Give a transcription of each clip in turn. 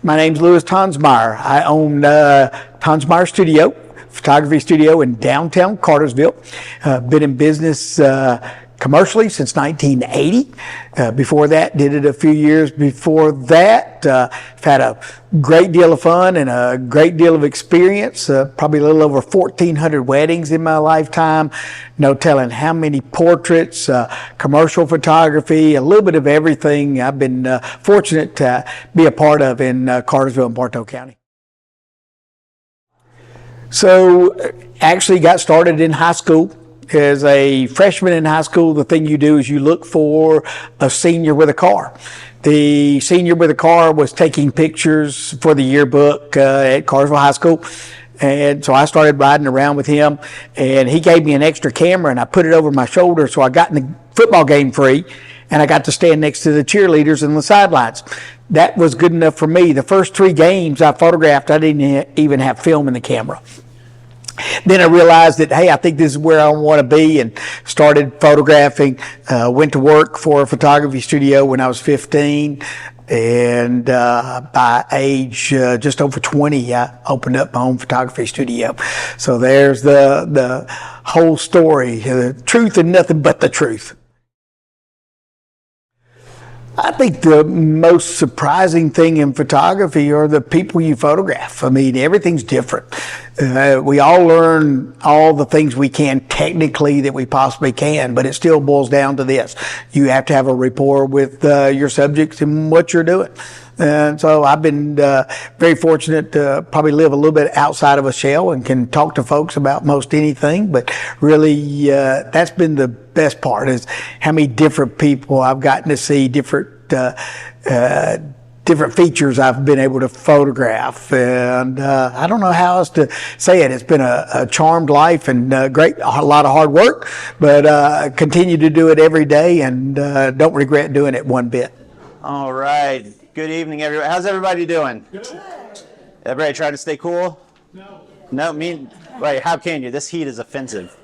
My name's Louis Tonsmeire. I own Tonsmeire Studio, photography studio in downtown Cartersville. Been in business commercially since 1980. Before that, did it a few years before that. I've had a great deal of fun and a great deal of experience. Probably a little over 1,400 weddings in my lifetime. No telling how many portraits, commercial photography, a little bit of everything I've been fortunate to be a part of in Cartersville and Bartow County. So actually got started in high school. As a freshman in high school, the thing you do is you look for a senior with a car. The senior with a car was taking pictures for the yearbook at Cartersville High School. And so I started riding around with him, and he gave me an extra camera, and I put it over my shoulder, so I got in the football game free, and I got to stand next to the cheerleaders on the sidelines. That was good enough for me. The first 3 games I photographed, I didn't even have film in the camera. Then I realized that, hey, I think this is where I want to be, and started photographing. Went to work for a photography studio when I was 15. And by age just over 20, I opened up my own photography studio. So there's the whole story, the truth and nothing but the truth. I think the most surprising thing in photography are the people you photograph. I mean, everything's different. We all learn all the things we can technically that we possibly can, but it still boils down to this. You have to have a rapport with your subjects and what you're doing. And so I've been very fortunate to probably live a little bit outside of a shell and can talk to folks about most anything. But really, that's been the best part, is how many different people I've gotten to see, different features I've been able to photograph. And I don't know how else to say it. It's been a charmed life and a lot of hard work, but continue to do it every day, and don't regret doing it one bit. All right. Good evening, everybody. How's everybody doing? Good. Everybody trying to stay cool? No. No, right, how can you? This heat is offensive.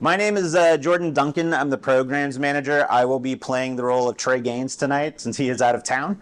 My name is Jordan Duncan. I'm the programs manager. I will be playing the role of Trey Gaines tonight since he is out of town.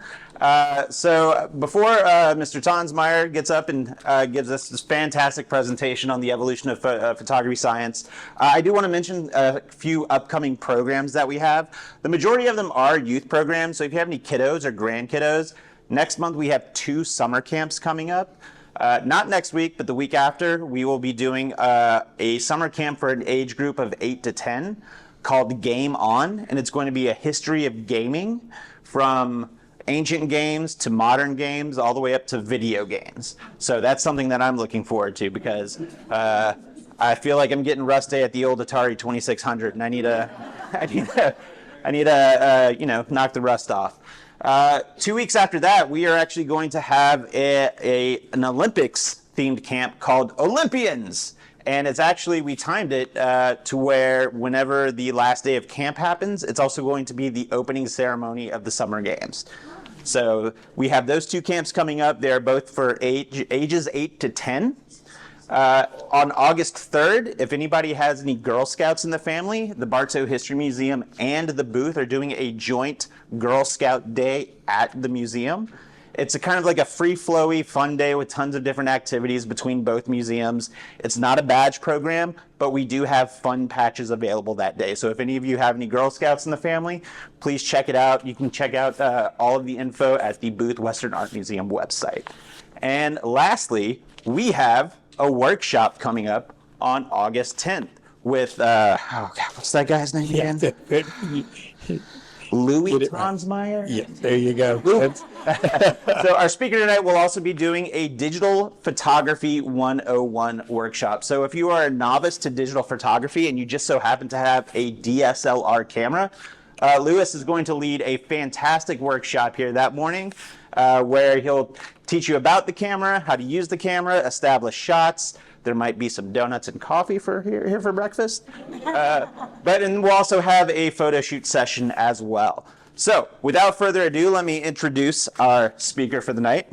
So before Mr. Tonsmeire gets up and gives us this fantastic presentation on the evolution of photography science, I do want to mention a few upcoming programs that we have. The majority of them are youth programs, so if you have any kiddos or grandkiddos, next month we have 2 summer camps coming up. Not next week, but the week after, we will be doing a summer camp for an age group of 8 to 10 called Game On, and it's going to be a history of gaming from ancient games to modern games, all the way up to video games. So that's something that I'm looking forward to, because I feel like I'm getting rusty at the old Atari 2600, and I need to knock the rust off. 2 weeks after that, we are actually going to have an Olympics-themed camp called Olympians. And it's actually, we timed it to where whenever the last day of camp happens, it's also going to be the opening ceremony of the Summer Games. So we have those 2 camps coming up. They're both for ages 8 to 10. On August 3rd, if anybody has any Girl Scouts in the family, the Bartow History Museum and the booth are doing a joint Girl Scout day at the museum. It's a kind of like a free-flowy, fun day with tons of different activities between both museums. It's not a badge program, but we do have fun patches available that day. So if any of you have any Girl Scouts in the family, please check it out. You can check out all of the info at the Booth Western Art Museum website. And lastly, we have a workshop coming up on August 10th with, what's that guy's name again? Louis Tonsmeire? Yeah, there you go. So our speaker tonight will also be doing a Digital Photography 101 workshop. So if you are a novice to digital photography and you just so happen to have a DSLR camera, Louis is going to lead a fantastic workshop here that morning where he'll teach you about the camera, how to use the camera, establish shots. There might be some donuts and coffee here for breakfast. And we'll also have a photo shoot session as well. So without further ado, let me introduce our speaker for the night,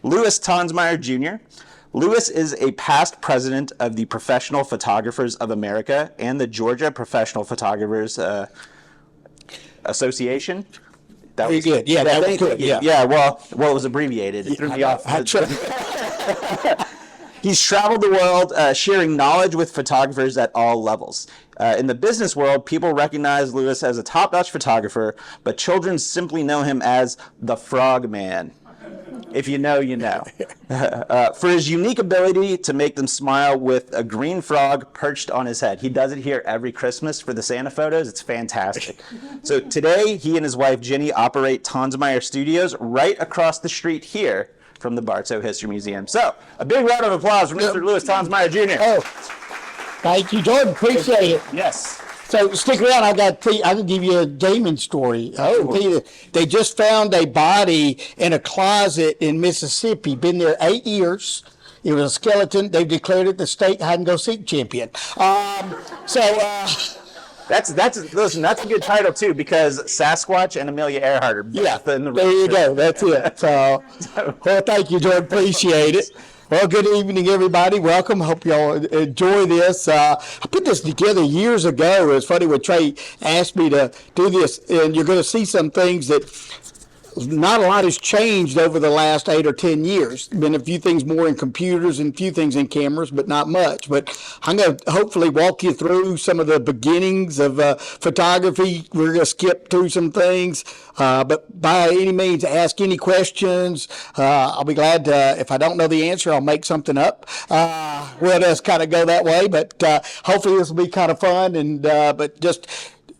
Louis Tonsmeire, Jr. Louis is a past president of the Professional Photographers of America and the Georgia Professional Photographers Association. That Very was good. Yeah, that was good. Yeah. Yeah. Well, it was abbreviated. It threw me off. He's traveled the world sharing knowledge with photographers at all levels. In the business world, people recognize Louis as a top-notch photographer, but children simply know him as the Frog Man. If you know, you know. For his unique ability to make them smile with a green frog perched on his head. He does it here every Christmas for the Santa photos. It's fantastic. So today, he and his wife, Ginny, operate Tonsmeire Studios right across the street here from the Bartow History Museum. So, a big round of applause for Mr. Louis Tonsmeire, Jr. Oh, thank you, Jordan. Appreciate it. Yes. So stick around. I can give you a gaming story. They just found a body in a closet in Mississippi. Been there 8 years. It was a skeleton. They've declared it the state hide and go seek champion. Listen, that's a good title too, because Sasquatch and Amelia Earhart are both in the there you go. That's it. So, well, thank you, Jordan. Appreciate it. Well, good evening, everybody. Welcome. Hope y'all enjoy this. I put this together years ago. It was funny when Trey asked me to do this, and you're going to see some things that not a lot has changed over the last 8 or 10 years. Been a few things more in computers and a few things in cameras, but not much. But I'm going to hopefully walk you through some of the beginnings of photography. We're going to skip through some things, but by any means, ask any questions. I'll be glad to, if I don't know the answer, I'll make something up. We'll just kind of go that way, but hopefully this will be kind of fun. And but just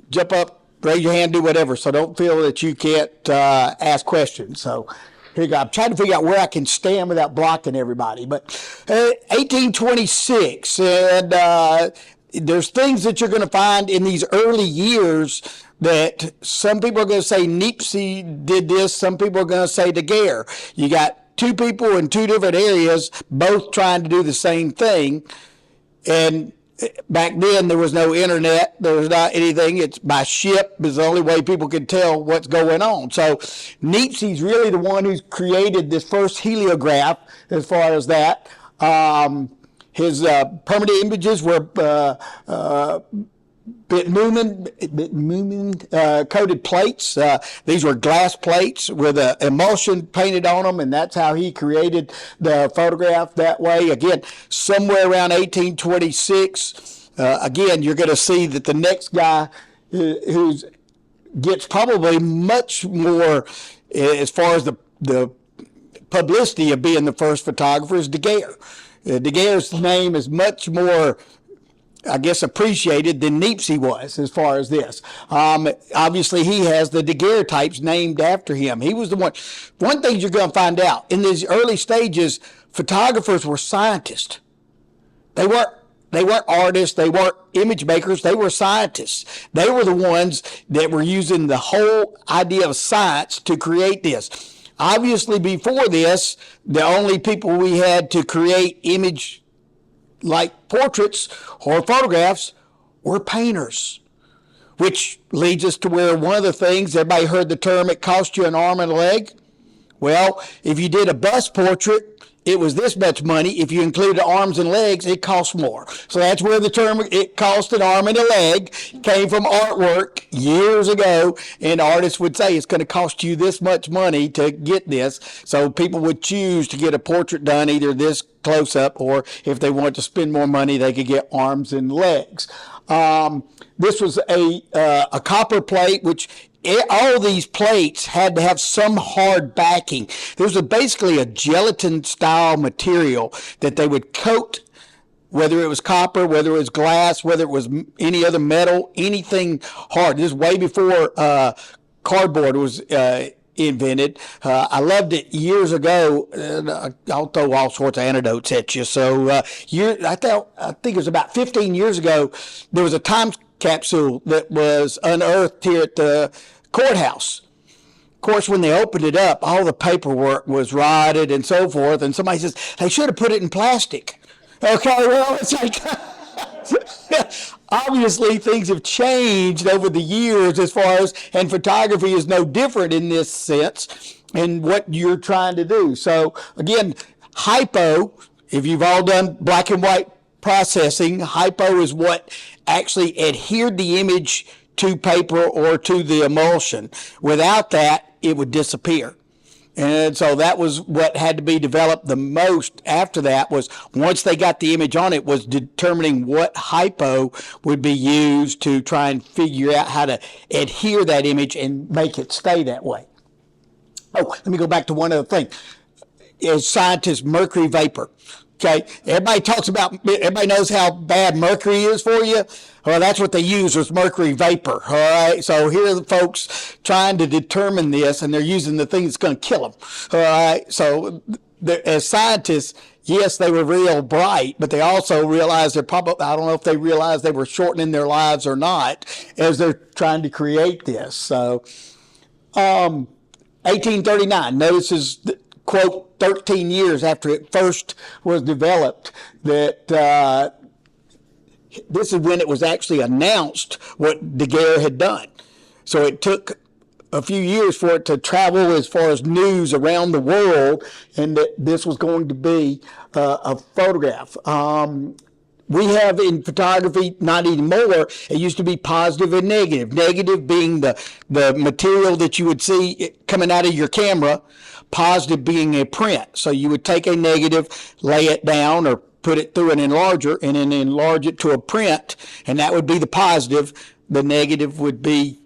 jump up, raise your hand, do whatever. So don't feel that you can't ask questions. So here you go. I'm trying to figure out where I can stand without blocking everybody. But 1826, and there's things that you're going to find in these early years that some people are going to say Nipsey did this. Some people are going to say Daguerre. You got two people in two different areas, both trying to do the same thing. And back then, there was no internet. There was not anything. It's by ship is the only way people could tell what's going on. So Nipsey's really the one who's created this first heliograph as far as that. His permanent images were bitumen coated plates. These were glass plates with emulsion painted on them, and that's how he created the photograph that way. Again, somewhere around 1826, again, you're going to see that the next guy who gets probably much more as far as the publicity of being the first photographer is Daguerre. Daguerre's name is much more, I guess, appreciated than Nipsey was as far as this. Obviously, he has the Daguerre types named after him. He was the one. One thing you're going to find out, in these early stages, photographers were scientists. They weren't artists. They weren't image makers. They were scientists. They were the ones that were using the whole idea of science to create this. Obviously, before this, the only people we had to create image like portraits or photographs were painters, which leads us to where one of the things, everybody heard the term, it cost you an arm and a leg. Well, if you did a bust portrait, it was this much money. If you included arms and legs, it cost more. So that's where the term, it cost an arm and a leg, came from artwork years ago. And artists would say it's going to cost you this much money to get this. So people would choose to get a portrait done either this close up, or if they wanted to spend more money, they could get arms and legs. This was a copper plate, which all these plates had to have some hard backing. There was basically a gelatin style material that they would coat, whether it was copper, whether it was glass, whether it was any other metal, anything hard. This is way before cardboard was invented. I loved it years ago. I'll throw all sorts of anecdotes at you. So I think it was about 15 years ago, there was a time capsule that was unearthed here at the courthouse. Of course, when they opened it up, all the paperwork was rotted and so forth, and somebody says, they should have put it in plastic. Okay, well, it's like, obviously things have changed over the years as far as, and photography is no different in this sense in what you're trying to do. So again, hypo, if you've all done black and white processing, hypo is what actually adhered the image to paper or to the emulsion. Without that, it would disappear. And so that was what had to be developed the most after that, was once they got the image on it, was determining what hypo would be used to try and figure out how to adhere that image and make it stay that way. Oh, let me go back to one other thing. As scientists, mercury vapor. Okay, everybody knows how bad mercury is for you. Well, that's what they use, was mercury vapor. All right, so here are the folks trying to determine this, and they're using the thing that's going to kill them. All right, so as scientists, yes, they were real bright, but they also realized they're probably, I don't know if they realized they were shortening their lives or not as they're trying to create this. So, 1839, notices, quote, 13 years after it first was developed, that this is when it was actually announced what Daguerre had done. So it took a few years for it to travel as far as news around the world, and that this was going to be a photograph. We have in photography, not anymore, it used to be positive and negative. Negative being the material that you would see coming out of your camera, positive being a print. So you would take a negative, lay it down, or put it through an enlarger, and then enlarge it to a print, and that would be the positive. The negative would be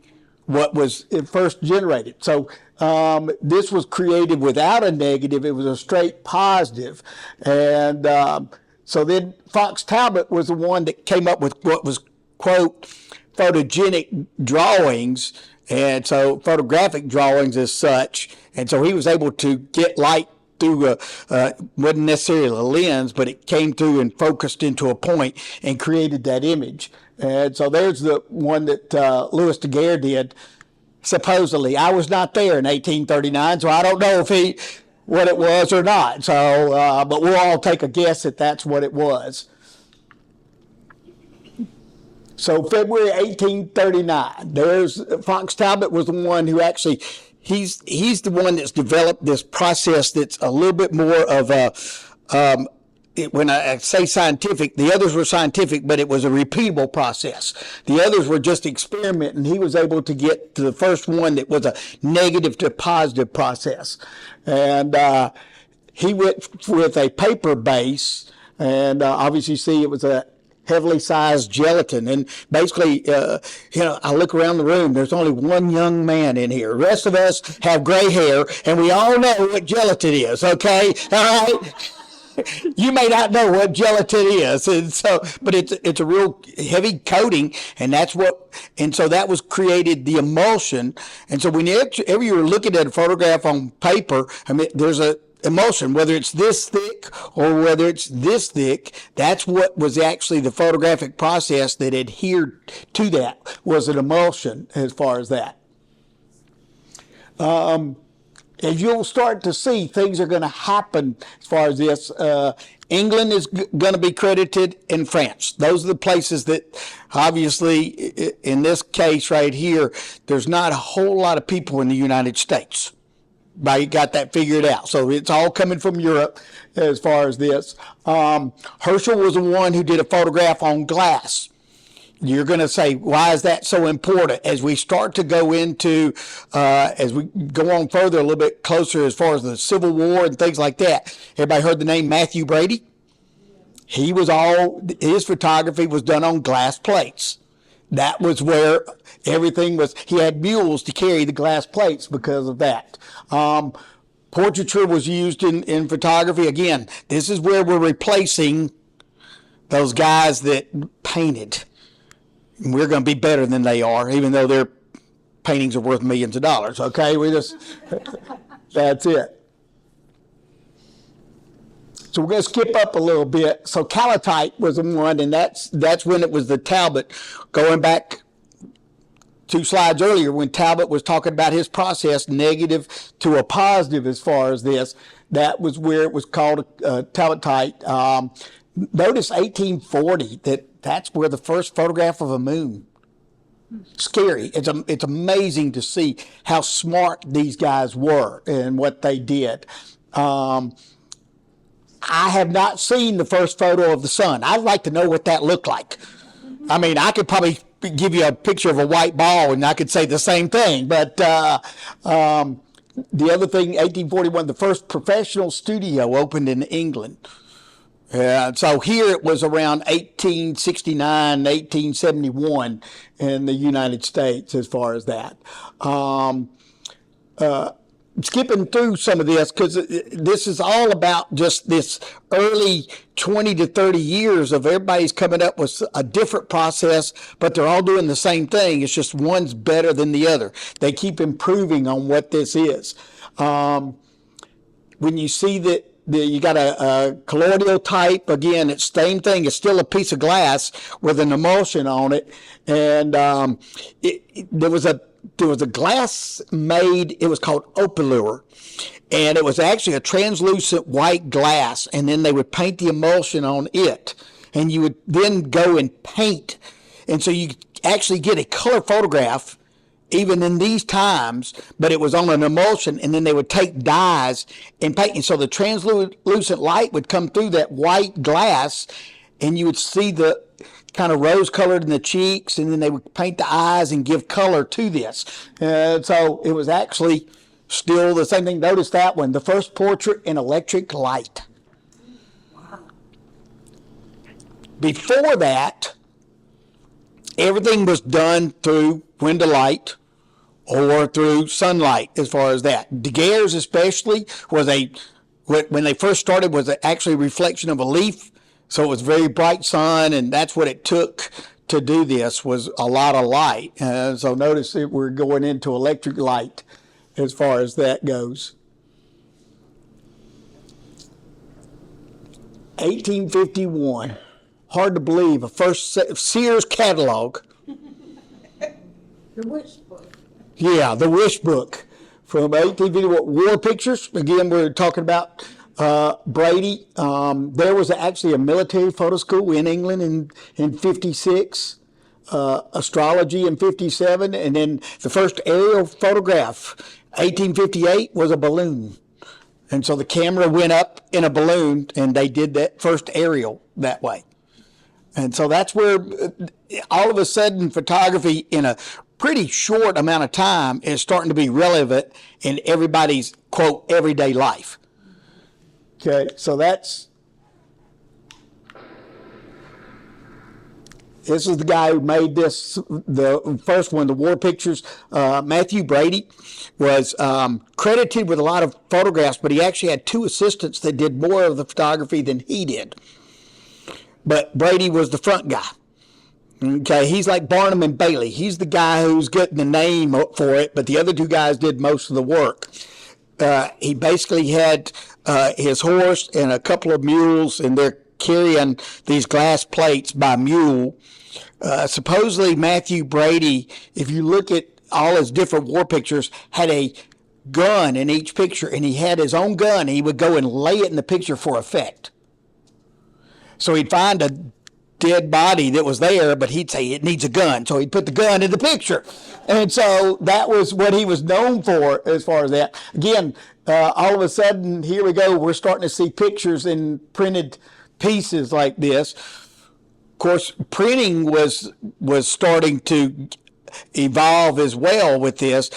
what was first generated. So this was created without a negative. It was a straight positive. And so then Fox Talbot was the one that came up with what was, quote, photogenic drawings, and so photographic drawings as such. And so he was able to get light through wasn't necessarily a lens, but it came through and focused into a point and created that image. And so there's the one that Louis Daguerre did, supposedly. I was not there in 1839, so I don't know if what it was or not. So, but we'll all take a guess that that's what it was. So February 1839, there's Fox Talbot was the one who actually, he's the one that's developed this process that's a little bit more of a, when I say scientific, the others were scientific, but it was a repeatable process. The others were just experimenting. He was able to get to the first one that was a negative to positive process. And he went with a paper base, and obviously see it was a heavily sized gelatin. And basically, I look around the room, there's only one young man in here. The rest of us have gray hair, and we all know what gelatin is, okay? All right? You may not know what gelatin is, and so, but it's a real heavy coating, and so that was created, the emulsion. And so whenever you're looking at a photograph on paper, I mean, there's a emulsion, whether it's this thick or whether it's this thick. That's what was actually the photographic process that adhered to that, was an emulsion as far as that. As you'll start to see, things are going to happen as far as this. England is going to be credited, and France. Those are the places that, obviously, in this case right here, there's not a whole lot of people in the United States. You got that figured out. So it's all coming from Europe as far as this. Herschel was the one who did a photograph on glass. You're going to say, why is that so important? As we start to go into, as we go on further a little bit closer as far as the Civil War and things like that, everybody heard the name Matthew Brady? His photography was done on glass plates. That was where everything was. He had mules to carry the glass plates because of that. Portraiture was used in photography. Again, this is where we're replacing those guys that painted. We're going to be better than they are, even though their paintings are worth millions of dollars. Okay, that's it. So we're going to skip up a little bit. So calotype was the one, and that's when it was the Talbot. Going back 2 slides earlier, when Talbot was talking about his process, negative to a positive as far as this, that was where it was called calotype. Notice 1840, that's where the first photograph of a moon. Scary. It's amazing to see how smart these guys were and what they did. I have not seen the first photo of the sun. I'd like to know what that looked like. I mean, I could probably give you a picture of a white ball and I could say the same thing, but the other thing, 1841, the first professional studio opened in England. So here it was around 1869, 1871 in the United States as far as that. Skipping through some of this because this is all about just this early 20 to 30 years of everybody's coming up with a different process, but they're all doing the same thing. It's just one's better than the other. They keep improving on what this is. When you see that you got a colloidal type, again, it's the same thing. It's still a piece of glass with an emulsion on it. And there was a glass made, it was called opalure. And it was actually a translucent white glass. And then they would paint the emulsion on it. And you would then go and paint. And so you actually get a color photograph even in these times, but it was on an emulsion, and then they would take dyes and paint. And so the translucent light would come through that white glass, and you would see the kind of rose colored in the cheeks, and then they would paint the eyes and give color to this. So it was actually still the same thing. Notice that one, the first portrait in electric light. Wow. Before that, everything was done through window light or through sunlight as far as that. Daguerre's especially was when they first started, was actually a reflection of a leaf. So it was very bright sun, and that's what it took to do this, was a lot of light. So notice that we're going into electric light as far as that goes. 1851. Hard to believe, a first Sears catalog. The Wish Book. Yeah, the Wish Book from 1851. War pictures. Again, we're talking about Brady. There was actually a military photo school in England in 56. Astrology in 57. And then the first aerial photograph, 1858, was a balloon. And so the camera went up in a balloon, and they did that first aerial that way. And so that's where all of a sudden photography in a pretty short amount of time is starting to be relevant in everybody's, quote, everyday life. Okay, so this is the guy who made this, the first one, the war pictures. Matthew Brady was credited with a lot of photographs, but he actually had two assistants that did more of the photography than he did. But Brady was the front guy. Okay, he's like Barnum and Bailey. He's the guy who's getting the name for it, but the other two guys did most of the work. He basically had his horse and a couple of mules, and they're carrying these glass plates by mule. Supposedly Matthew Brady, if you look at all his different war pictures, had a gun in each picture, and he had his own gun, and he would go and lay it in the picture for effect. So he'd find a dead body that was there, but he'd say it needs a gun. So he'd put the gun in the picture. And so that was what he was known for as far as that. Again, all of a sudden, here we go. We're starting to see pictures in printed pieces like this. Of course, printing was starting to evolve as well with this.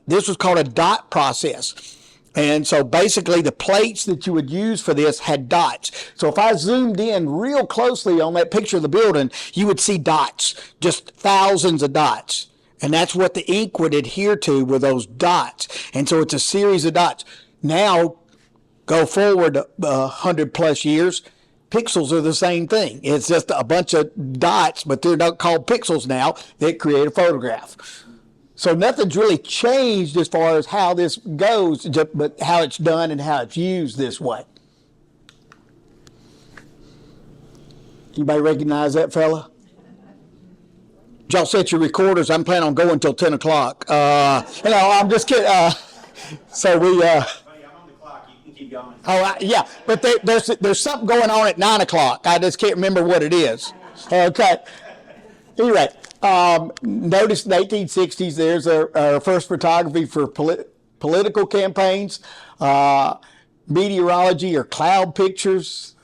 This was called a dot process. And so basically the plates that you would use for this had dots. So if I zoomed in real closely on that picture of the building, you would see dots, just thousands of dots. And that's what the ink would adhere to, were those dots. And so it's a series of dots. Now, go forward 100 plus years, pixels are the same thing. It's just a bunch of dots, but they're not called pixels now, that create a photograph. So nothing's really changed as far as how this goes, but how it's done and how it's used this way. Anybody recognize that fella? Did y'all set your recorders? I'm planning on going until 10 o'clock. I'm just kidding. So we... Buddy, I'm on the clock. You can keep going. Oh, yeah, but there's something going on at 9 o'clock. I just can't remember what it is. Okay. Anyway. Notice in the 1860s, there's our first photography for political campaigns, meteorology or cloud pictures,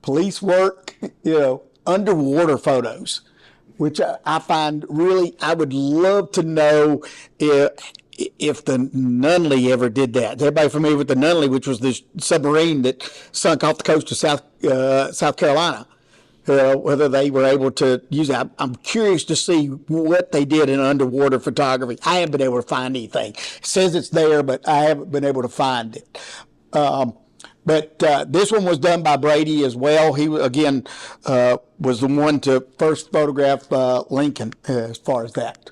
police work, underwater photos, which I find really, I would love to know if the Nunley ever did that. Is everybody familiar with the Nunley, which was this submarine that sunk off the coast of South Carolina? Whether they were able to use it. I'm curious to see what they did in underwater photography. I haven't been able to find anything. It says it's there, but I haven't been able to find it. But this one was done by Brady as well. He, again, was the one to first photograph Lincoln as far as that.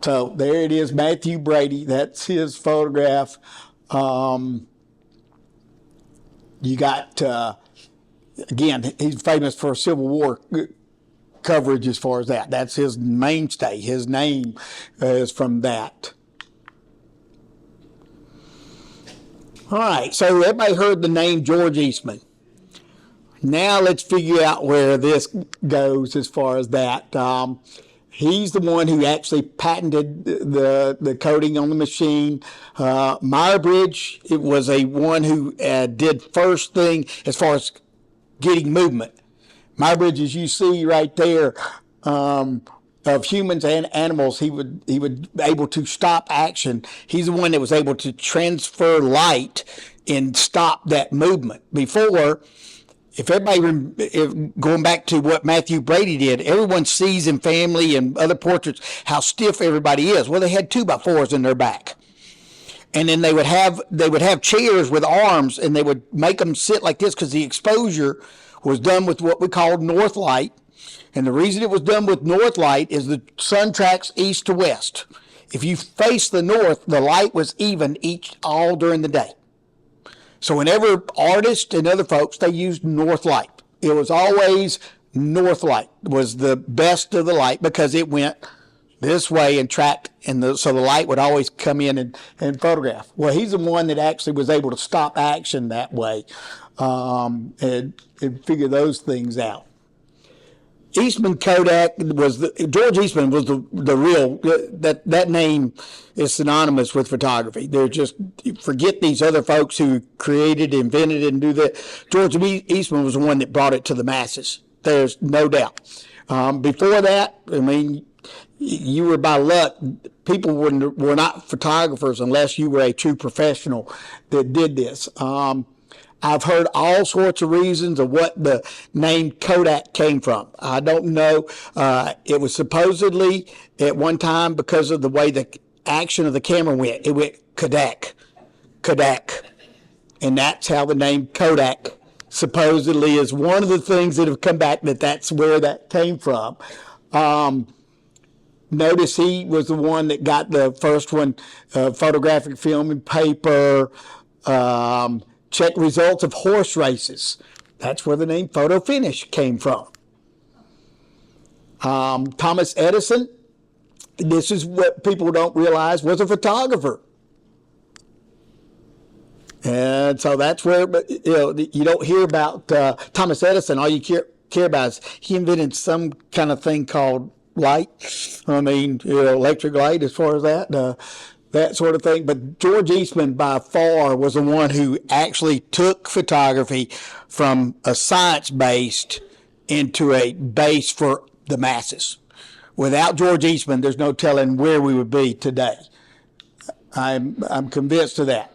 So there it is, Matthew Brady. That's his photograph. You got, again, he's famous for Civil War coverage as far as that. That's his mainstay. His name is from that. All right, so everybody heard the name George Eastman. Now let's figure out where this goes as far as that. He's the one who actually patented the coating on the machine. Muybridge, it was a one who did first thing as far as getting movement. Muybridge, as you see right there, of humans and animals, he would be able to stop action. He's the one that was able to transfer light and stop that movement. Before, going back to what Matthew Brady did, everyone sees in family and other portraits how stiff everybody is. Well, they had 2x4s in their back. And then they would have chairs with arms, and they would make them sit like this because the exposure was done with what we called north light. And the reason it was done with north light is the sun tracks east to west. If you face the north, the light was even all during the day. So whenever artists and other folks, they used north light. It was always north light was the best of the light because it went this way and tracked, and so the light would always come in and photograph. Well, he's the one that actually was able to stop action that way and figure those things out. Eastman Kodak George Eastman was the real, that name is synonymous with photography. They're just, forget these other folks who created, invented, and do that. George Eastman was the one that brought it to the masses. There's no doubt. Before that, I mean, you were by luck. People were not photographers unless you were a true professional that did this. I've heard all sorts of reasons of what the name Kodak came from. I don't know. It was supposedly at one time because of the way the action of the camera went. It went Kodak. And that's how the name Kodak supposedly is one of the things that have come back that's where that came from. Notice he was the one that got the first one, photographic film and paper, check results of horse races. That's where the name photo finish came from. Thomas Edison, this is what people don't realize, was a photographer. And so that's where, you don't hear about Thomas Edison. All you care about is he invented some kind of thing called light. I mean, electric light as far as that sort of thing. But George Eastman by far was the one who actually took photography from a science-based into a base for the masses. Without George Eastman, there's no telling where we would be today. I'm convinced of that.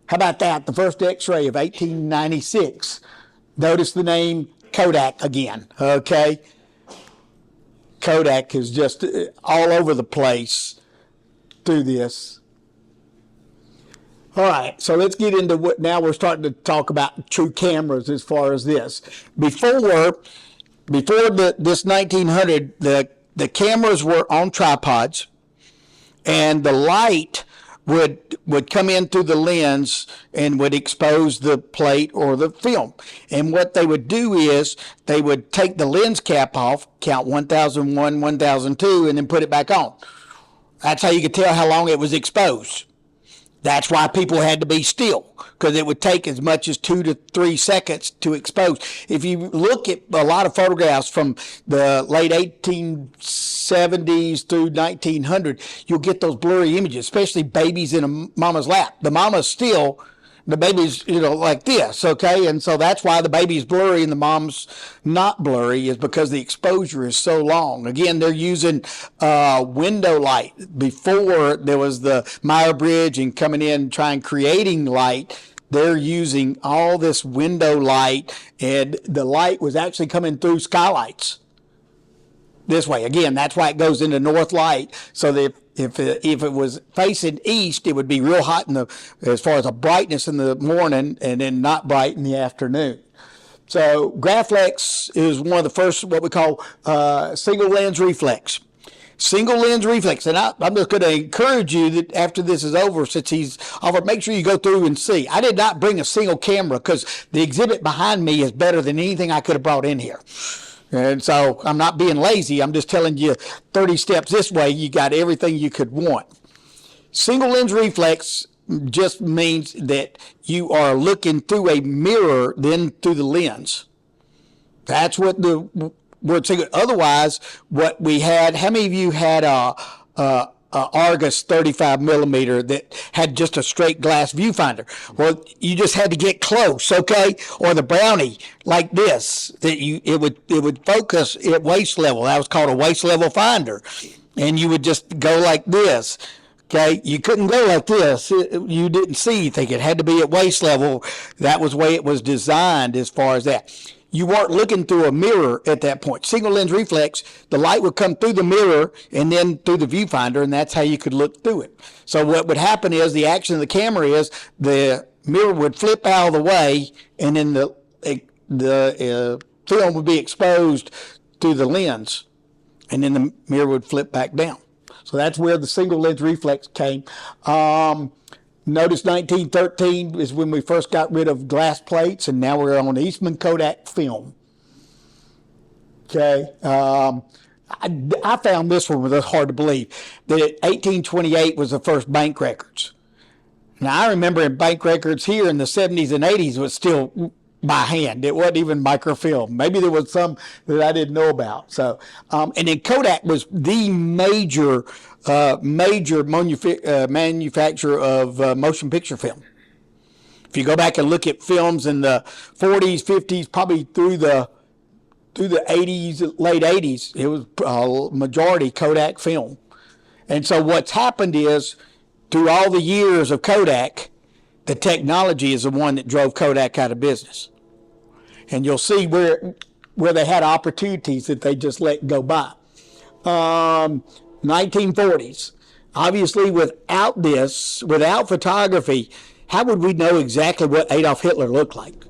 How about that? The first X-ray of 1896. Notice the name Kodak again, okay? Kodak is just all over the place through this. All right, so let's get into what now we're starting to talk about true cameras as far as this. Before this 1900, the cameras were on tripods, and the light would come in through the lens and would expose the plate or the film. And what they would do is they would take the lens cap off, count 1001, 1002, and then put it back on. That's how you could tell how long it was exposed. That's why people had to be still, because it would take as much as 2 to 3 seconds to expose. If you look at a lot of photographs from the late 1870s through 1900, you'll get those blurry images, especially babies in a mama's lap. The mama's still, The baby's, like this, okay? And so that's why the baby's blurry and the mom's not blurry, is because the exposure is so long. Again, they're using window light. Before there was the Meyer Bridge and coming in trying creating light, they're using all this window light, and the light was actually coming through skylights this way. Again, that's why it goes into north light, so that if it was facing east, it would be real hot as far as the brightness in the morning, and then not bright in the afternoon. So Graflex is one of the first what we call single lens reflex. Single lens reflex, and I'm just going to encourage you that after this is over, since he's offered, make sure you go through and see. I did not bring a single camera because the exhibit behind me is better than anything I could have brought in here. And so I'm not being lazy. I'm just telling you 30 steps this way, you got everything you could want. Single lens reflex just means that you are looking through a mirror, then through the lens. That's what the word single. Otherwise, what we had, how many of you had a Argus 35 millimeter that had just a straight glass viewfinder? Well, you just had to get close, okay? Or the Brownie like this, that it would focus at waist level. That was called a waist level finder, and you would just go like this. Okay, you couldn't go like this. You didn't see anything. It had to be at waist level. That was the way it was designed as far as that. You weren't looking through a mirror at that point. Single lens reflex, the light would come through the mirror and then through the viewfinder, and that's how you could look through it. So what would happen is the action of the camera is the mirror would flip out of the way, and then the film would be exposed through the lens, and then the mirror would flip back down. So that's where the single lens reflex came. Notice 1913 is when we first got rid of glass plates, and now we're on Eastman Kodak film. Okay. I found this one was hard to believe, that 1828 was the first bank records. Now, I remember in bank records here in the 70s and 80s was still by hand. It wasn't even microfilm. Maybe there was some that I didn't know about. So, and then Kodak was the major manufacturer of motion picture film. If you go back and look at films in the 40s, 50s, probably through the 80s, late 80s, it was majority Kodak film. And so what's happened is, through all the years of Kodak, the technology is the one that drove Kodak out of business. And you'll see where they had opportunities that they just let go by. 1940s. Obviously, without photography, how would we know exactly what Adolf Hitler looked like?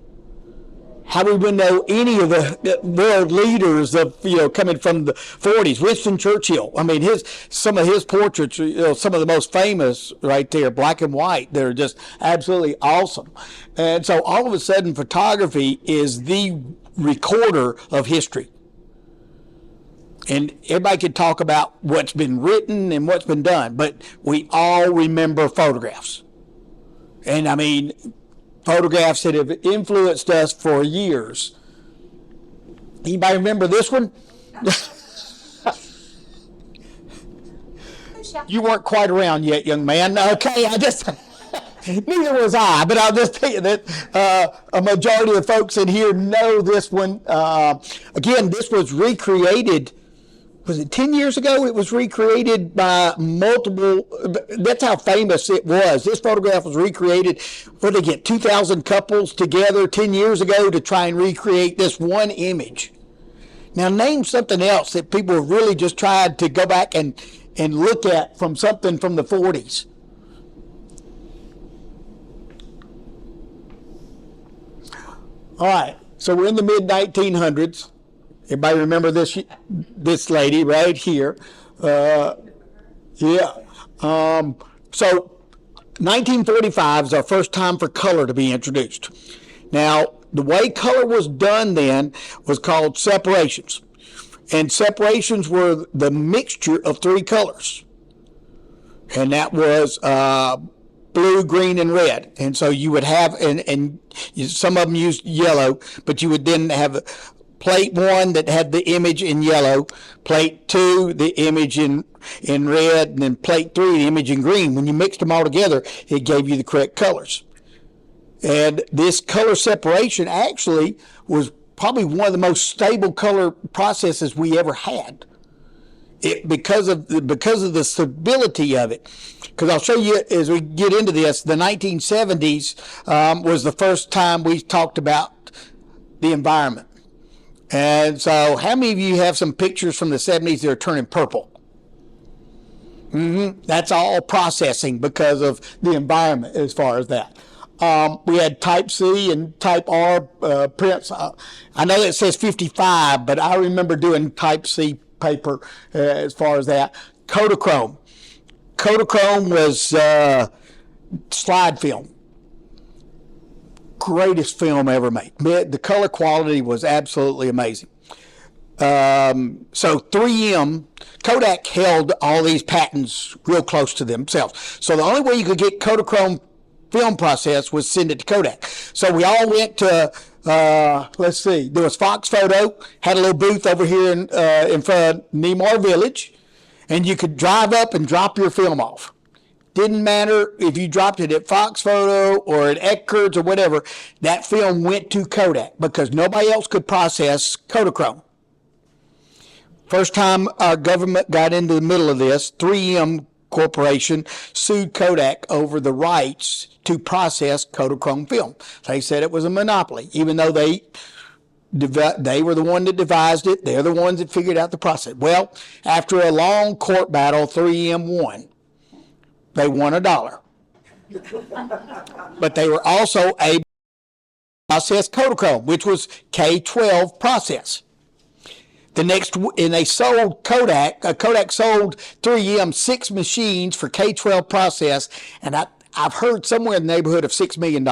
How would we know any of the world leaders of, coming from the 40s? Winston Churchill. I mean, some of his portraits, some of the most famous right there, black and white. They're just absolutely awesome. And so all of a sudden, photography is the recorder of history. And everybody can talk about what's been written and what's been done, but we all remember photographs. And I mean, photographs that have influenced us for years. Anybody remember this one? You weren't quite around yet, young man. Okay, neither was I, but I'll just tell you that a majority of the folks in here know this one. Again, this was recreated. Was it 10 years ago? It was recreated by multiple. That's how famous it was. This photograph was recreated. What did they get? 2,000 couples together 10 years ago to try and recreate this one image. Now, name something else that people have really just tried to go back and look at from something from the 40s. All right. So we're in the mid-1900s. Everybody remember this lady right here? So 1945 is our first time for color to be introduced. Now, the way color was done then was called separations. And separations were the mixture of three colors. And that was blue, green, and red. And so you would have, and some of them used yellow, but you would then have plate 1 that had the image in yellow, plate 2 the image in red, and then plate 3 the image in green. When you mixed them all together, it gave you the correct colors. And this color separation actually was probably one of the most stable color processes we ever had. Because of the stability of it. Because I'll show you as we get into this, the 1970s was the first time we talked about the environment. And so how many of you have some pictures from the 70s that are turning purple? That's all processing because of the environment as far as that. We had Type C and Type R prints. I know it says 55, but I remember doing Type C paper as far as that. Kodachrome. Kodachrome was slide film. Greatest film ever made. The color quality was absolutely amazing. So 3M, Kodak held all these patents real close to themselves. So the only way you could get Kodachrome film process was send it to Kodak. So we all went to, let's see, there was Fox Photo, had a little booth over here in front of Nemar Village, and you could drive up and drop your film off. Didn't matter if you dropped it at Fox Photo or at Eckerd's or whatever, that film went to Kodak because nobody else could process Kodachrome. First time our government got into the middle of this, 3M Corporation sued Kodak over the rights to process Kodachrome film. They said it was a monopoly, even though they were the one that devised it. They're the ones that figured out the process. Well, after a long court battle, 3M won. They won $1. But they were also able to process Kodachrome, which was K12 process. And they sold Kodak. Kodak sold 3M 6 machines for K12 process, and I've heard somewhere in the neighborhood of $6 million.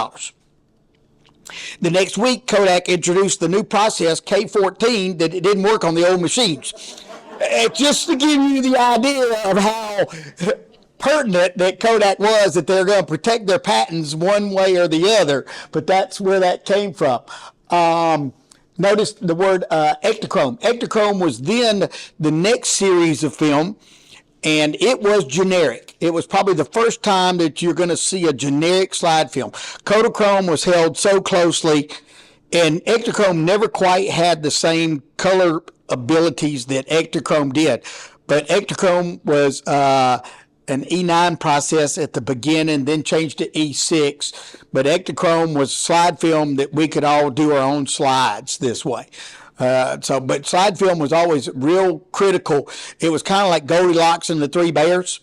The next week, Kodak introduced the new process, K14, that it didn't work on the old machines. Just to give you the idea of how pertinent that Kodak was, that they're going to protect their patents one way or the other, but that's where that came from. Notice the word Ektachrome. Ektachrome was then the next series of film, and it was generic. It was probably the first time that you're going to see a generic slide film. Kodachrome was held so closely, and Ektachrome never quite had the same color abilities that Ektachrome did. But Ektachrome was an E9 process at the beginning, then changed to E6. But Ektachrome was slide film that we could all do our own slides this way. But slide film was always real critical. It was kind of like Goldilocks and the Three Bears.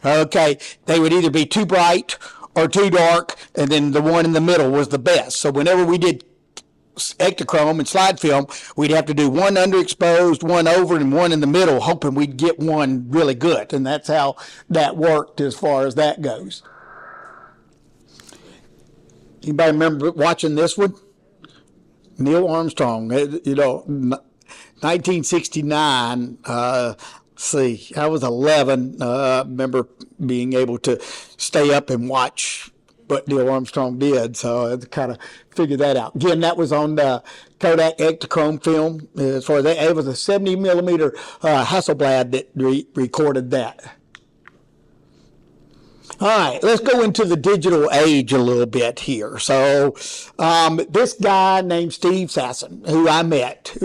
Okay, they would either be too bright or too dark, and then the one in the middle was the best. So whenever we did Ektachrome and slide film, we'd have to do one underexposed, one over, and one in the middle, hoping we'd get one really good. And that's how that worked as far as that goes. Anybody remember watching this one? Neil Armstrong, 1969. See, I was 11. Remember being able to stay up and watch what Neil Armstrong did, so I had to kind of figure that out. Again, that was on the Kodak Ektachrome film. As far as that, it was a 70 millimeter Hasselblad that recorded that. All right, let's go into the digital age a little bit here. So this guy named Steve Sasson, who I met,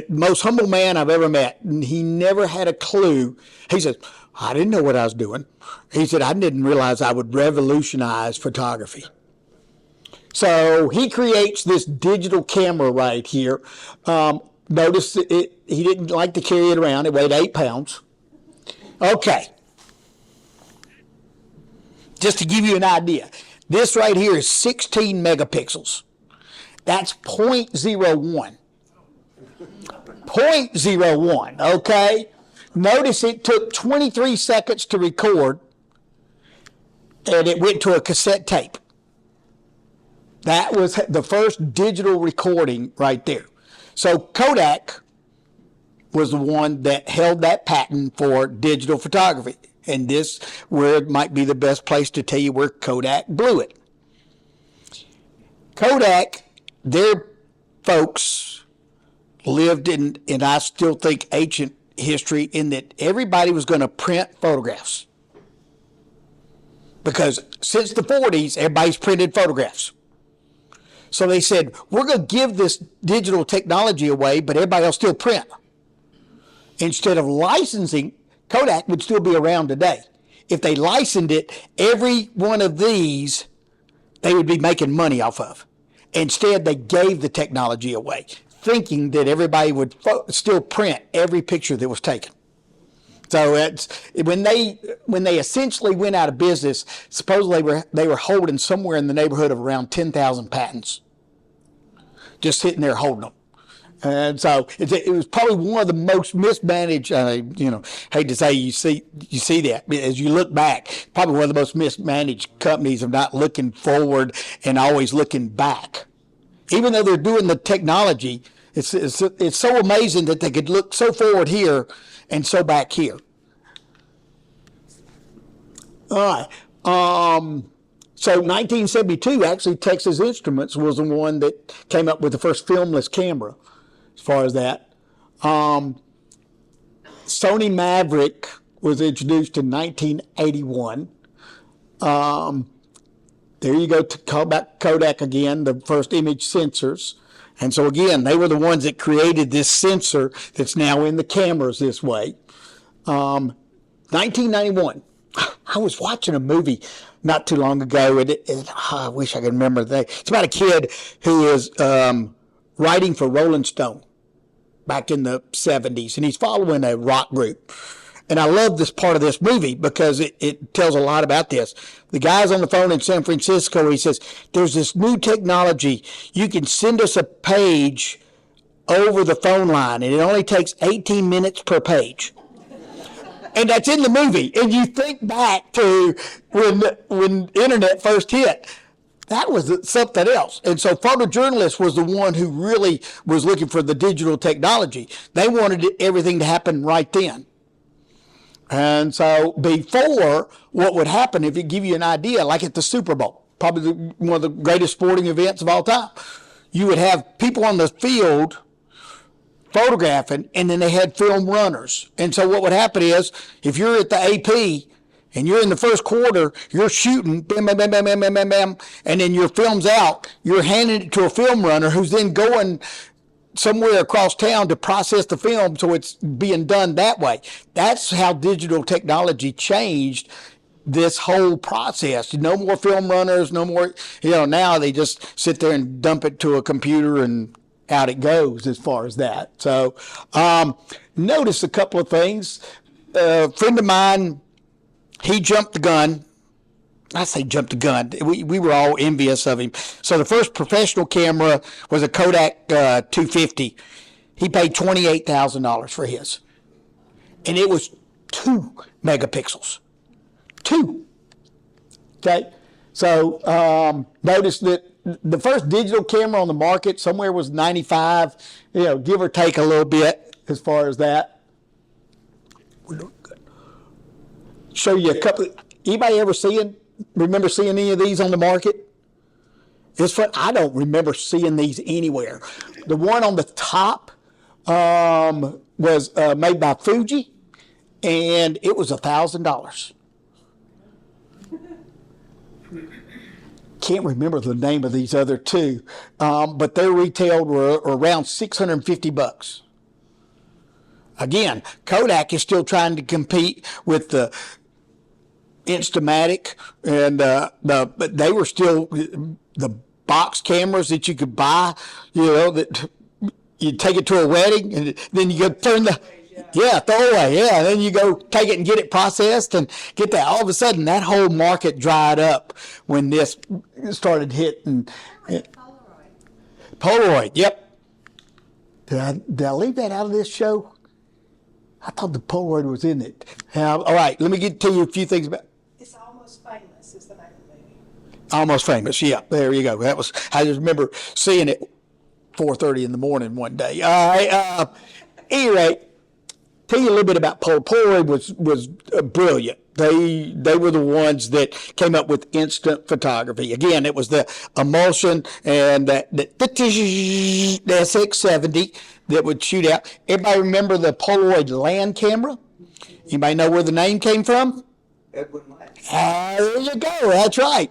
most humble man I've ever met, and he never had a clue. He says, I didn't know what I was doing. He said, I didn't realize I would revolutionize photography. So he creates this digital camera right here. Notice he didn't like to carry it around. It weighed 8 pounds. Okay. Just to give you an idea, this right here is 16 megapixels. That's 0.01. 0.01, okay? Notice it took 23 seconds to record, and it went to a cassette tape. That was the first digital recording right there. So Kodak was the one that held that patent for digital photography. And this where it might be the best place to tell you where Kodak blew it. Kodak, their folks lived in, and I still think ancient history, in that everybody was going to print photographs. Because since the 40s, everybody's printed photographs. So they said, we're going to give this digital technology away, but everybody else still print. Instead of licensing, Kodak would still be around today. If they licensed it, every one of these, they would be making money off of. Instead, they gave the technology away, thinking that everybody would still print every picture that was taken. So it's, when they essentially went out of business, supposedly they were holding somewhere in the neighborhood of around 10,000 patents, just sitting there holding them. And so it was probably one of the most mismanaged. Hate to say you see that as you look back, probably one of the most mismanaged companies of not looking forward and always looking back. Even though they're doing the technology, it's so amazing that they could look so forward here and so back here. All right. So 1972, actually, Texas Instruments was the one that came up with the first filmless camera. As far as that, Sony Maverick was introduced in 1981. There you go, to call back Kodak again, the first image sensors. And so again, they were the ones that created this sensor that's now in the cameras this way. 1991, I was watching a movie not too long ago, and I wish I could remember the name. It's about a kid who is writing for Rolling Stone back in the 70s, and he's following a rock group. And I love this part of this movie because it tells a lot about this. The guy's on the phone in San Francisco. He says, there's this new technology. You can send us a page over the phone line, and it only takes 18 minutes per page. And that's in the movie. And you think back to when internet first hit. That was something else. And so photojournalists was the one who really was looking for the digital technology. They wanted everything to happen right then. And so before, what would happen, if it give you an idea, like at the Super Bowl, probably one of the greatest sporting events of all time, you would have people on the field photographing, and then they had film runners. And so what would happen is, if you're at the AP, and you're in the first quarter, you're shooting, bam, bam, bam, bam, bam, bam, bam, bam, and then your film's out, you're handing it to a film runner who's then going somewhere across town to process the film, so it's being done that way. That's how digital technology changed this whole process. No more film runners, no more, now they just sit there and dump it to a computer and out it goes as far as that. So notice a couple of things. A friend of mine, he jumped the gun. I say jumped the gun. We were all envious of him. So the first professional camera was a Kodak 250. He paid $28,000 for his. And it was 2 megapixels. 2. Okay? So notice that the first digital camera on the market somewhere was 95, give or take a little bit as far as that. Show you a couple. Anybody ever remember seeing any of these on the market? It's fun. I don't remember seeing these anywhere. The one on the top was made by Fuji, and it was $1,000. Can't remember the name of these other two, but their retailed were around $650. Again, Kodak is still trying to compete with the Instamatic, and but they were still the box cameras that you could buy, that you take it to a wedding, and then you go turn the throwaway, and then you go take it and get it processed and get that. All of a sudden, that whole market dried up when this started hitting. Polaroid, yep. Did I leave that out of this show? I thought the Polaroid was in it. All right, let me get to you a few things about. It's Almost Famous is the name of the movie. Almost Famous, yeah. There you go. I just remember seeing it 4:30 in the morning one day. All right. Anyway, tell you a little bit about Polaroid. Polaroid was brilliant. They were the ones that came up with instant photography. Again, it was the emulsion and the SX70 that would shoot out. Everybody remember the Polaroid land camera? Anybody know where the name came from? Edwin Land. There you go. That's right.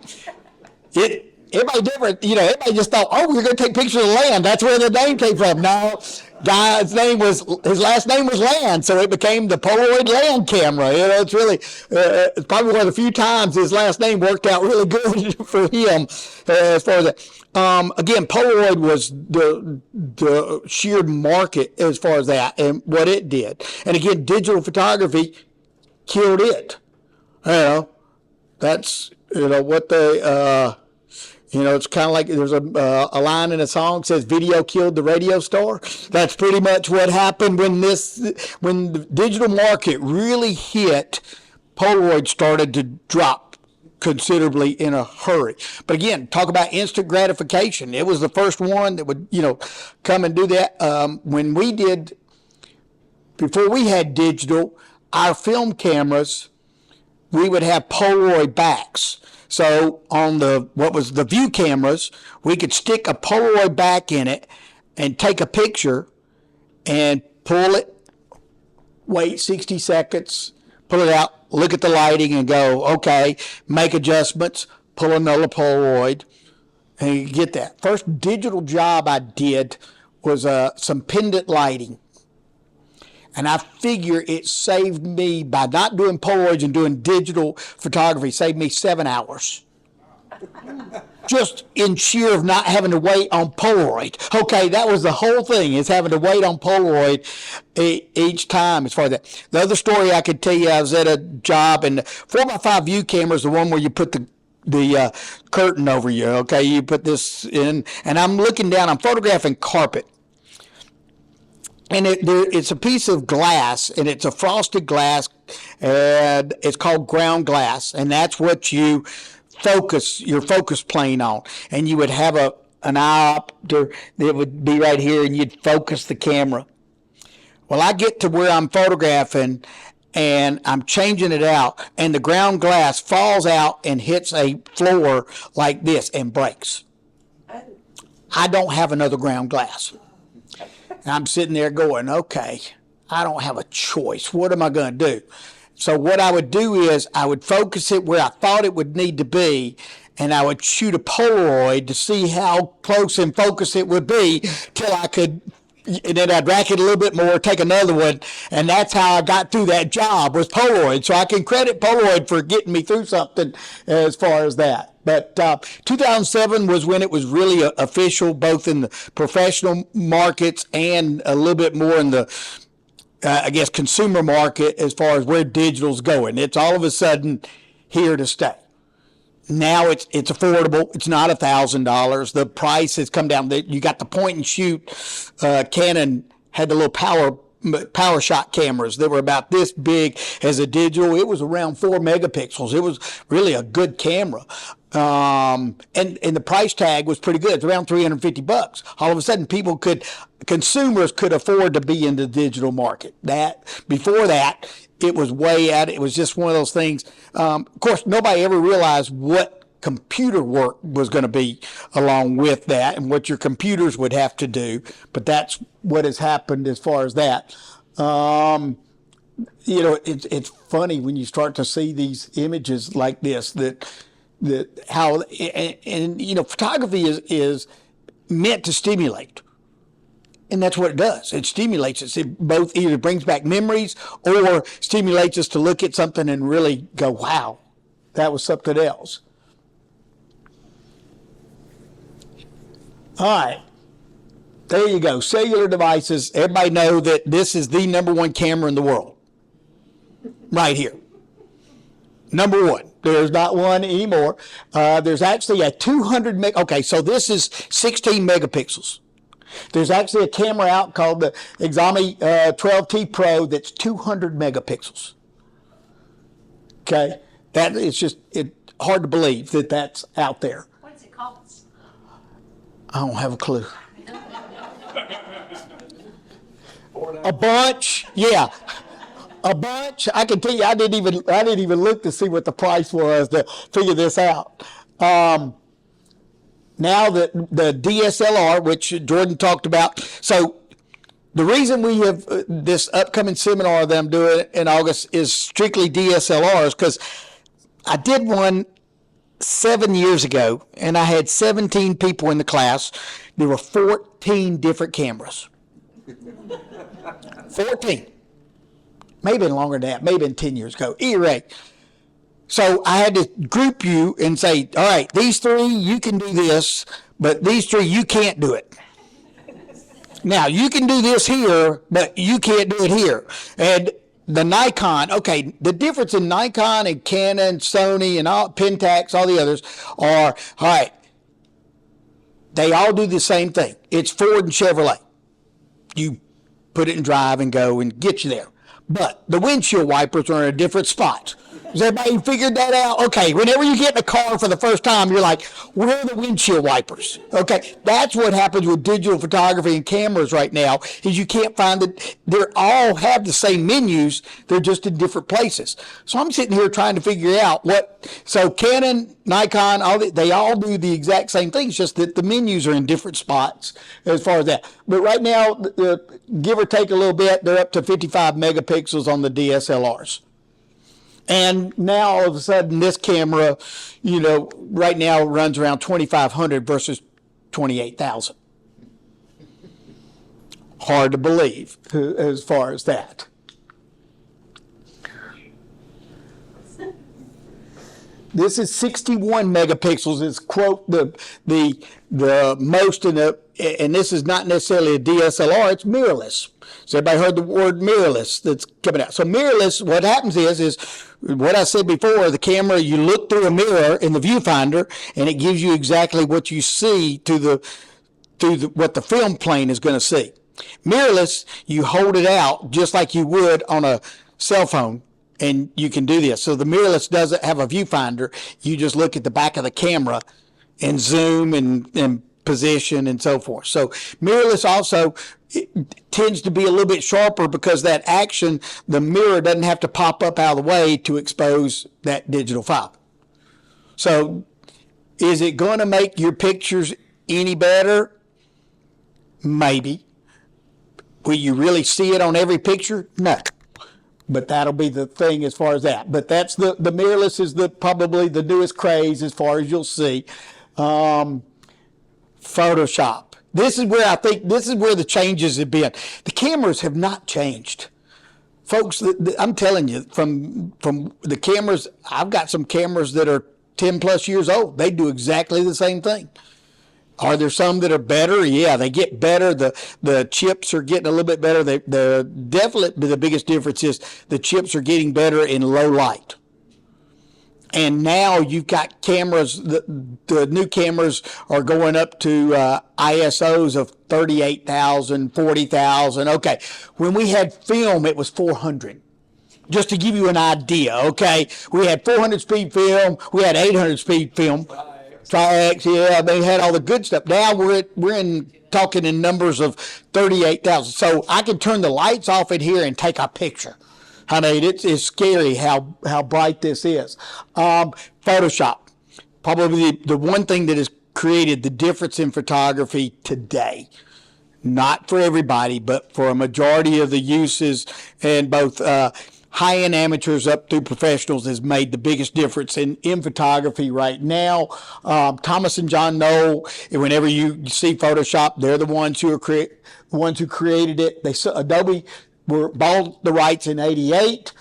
everybody different. You know, everybody just thought, oh, we're going to take pictures of land. That's where the name came from. No, his last name was Land, so it became the Polaroid Land camera. You know, it's really, it's probably one of the few times his last name worked out really good for him as far as that. Again, Polaroid was the sheer market as far as that and what it did. And again, digital photography killed it. You know, that's, you know, what they, you know, it's kind of like there's a line in a song that says video killed the radio star. That's pretty much what happened when the digital market really hit. Polaroid started to drop considerably in a hurry. But again, talk about instant gratification. It was the first one that would, you know, come and do that. When we did, before we had digital, our film cameras, we would have Polaroid backs. So on what was the view cameras, we could stick a Polaroid back in it and take a picture and pull it, wait 60 seconds, pull it out, look at the lighting and go, okay, make adjustments, pull another Polaroid, and you get that. First digital job I did was some pendant lighting. And I figure it saved me, by not doing Polaroids and doing digital photography, saved me 7 hours. Just in sheer of not having to wait on Polaroid. Okay, that was the whole thing, is having to wait on Polaroid each time as far as that. The other story I could tell you, I was at a job, and 4x5 view camera is the one where you put the curtain over you, okay? You put this in, and I'm looking down, I'm photographing carpet. And it's a piece of glass, and it's a frosted glass, and it's called ground glass, and that's what you focus your focus plane on. And you would have an diopter that would be right here, and you'd focus the camera. Well, I get to where I'm photographing, and I'm changing it out, and the ground glass falls out and hits a floor like this and breaks. I don't have another ground glass. And I'm sitting there going, okay, I don't have a choice. What am I going to do? So what I would do is I would focus it where I thought it would need to be, and I would shoot a Polaroid to see how close in focus it would be till I could, and then I'd rack it a little bit more, take another one, and that's how I got through that job, was Polaroid. So I can credit Polaroid for getting me through something as far as that. But 2007 was when it was really official, both in the professional markets and a little bit more in the, I guess, consumer market as far as where digital's going. It's all of a sudden here to stay. Now it's affordable. It's not $1,000. The price has come down. You got the point and shoot. Canon had the little power shot cameras that were about this big as a digital. It was around 4 megapixels. It was really a good camera. And the price tag was pretty good. It's around $350. All of a sudden, consumers could afford to be in the digital market. Before that, it was way out. It was just one of those things. Of course, nobody ever realized what computer work was going to be along with that and what your computers would have to do. But that's what has happened as far as that. You know, it's funny when you start to see these images like this, that how, and you know, photography is meant to stimulate. And that's what it does. It stimulates us. It both either brings back memories or stimulates us to look at something and really go, wow, that was something else. All right. There you go. Cellular devices. Everybody know that this is the #1 camera in the world. Right here. #1. There's not one anymore. There's actually a 200 okay, so this is 16 megapixels. There's actually a camera out called the Exami 12T Pro that's 200 megapixels. Okay, that is just hard to believe that that's out there. What does it cost? I don't have a clue. A bunch, yeah. A bunch. I can tell you, I didn't even look to see what the price was to figure this out. Now that the DSLR, which Jordan talked about, so the reason we have this upcoming seminar that I'm doing in August is strictly DSLRs, because I did one 7 years ago, and I had 17 people in the class. There were 14 different cameras. 14. Maybe longer than that. Maybe 10 years ago. Either way. So I had to group you and say, all right, these three, you can do this, but these three, you can't do it. Now, you can do this here, but you can't do it here. And the Nikon, okay, the difference in Nikon and Canon, Sony, and all Pentax, all the others are, all right, they all do the same thing. It's Ford and Chevrolet. You put it in drive and go and get you there. But the windshield wipers are in a different spot. Has everybody figured that out? Okay, whenever you get in a car for the first time, you're like, where are the windshield wipers? Okay, that's what happens with digital photography and cameras right now, is you can't find it. They all have the same menus, they're just in different places. So I'm sitting here trying to figure out so Canon, Nikon, they all do the exact same thing, it's just that the menus are in different spots as far as that. But right now, give or take a little bit, they're up to 55 megapixels on the DSLRs. And now all of a sudden this camera, right now runs around 2,500 versus 28,000. Hard to believe as far as that. This is 61 megapixels. It's quote the most in and this is not necessarily a DSLR, it's mirrorless. So everybody heard the word mirrorless that's coming out. So mirrorless, what happens is what I said before, the camera, you look through a mirror in the viewfinder and it gives you exactly what you see through what the film plane is going to see. Mirrorless, you hold it out just like you would on a cell phone, and you can do this. So the mirrorless doesn't have a viewfinder. You just look at the back of the camera and zoom and position and so forth. So mirrorless also tends to be a little bit sharper because that action, the mirror doesn't have to pop up out of the way to expose that digital file. So is it going to make your pictures any better? Maybe. Will you really see it on every picture? No. But that'll be the thing as far as that. But that's the mirrorless is probably the newest craze as far as you'll see. Photoshop. This is where the changes have been. The cameras have not changed. Folks, I'm telling you, from the cameras, I've got some cameras that are 10 plus years old. They do exactly the same thing. Are there some that are better? Yeah, they get better. The chips are getting a little bit better. Definitely the biggest difference is the chips are getting better in low light. And now you've got cameras, the new cameras are going up to ISOs of 38,000, 40,000. Okay, when we had film, it was 400. Just to give you an idea, okay? We had 400 speed film, we had 800 speed film. Tri-X, yeah, they had all the good stuff. Now we're talking in numbers of 38,000. So I can turn the lights off in here and take a picture. I mean, it's scary how bright this is. Photoshop, probably the one thing that has created the difference in photography today. Not for everybody, but for a majority of the uses, and both high-end amateurs up through professionals has made the biggest difference in photography right now. Thomas and John Knoll, whenever you see Photoshop, they're the ones who created it. Adobe bought the rights in 88,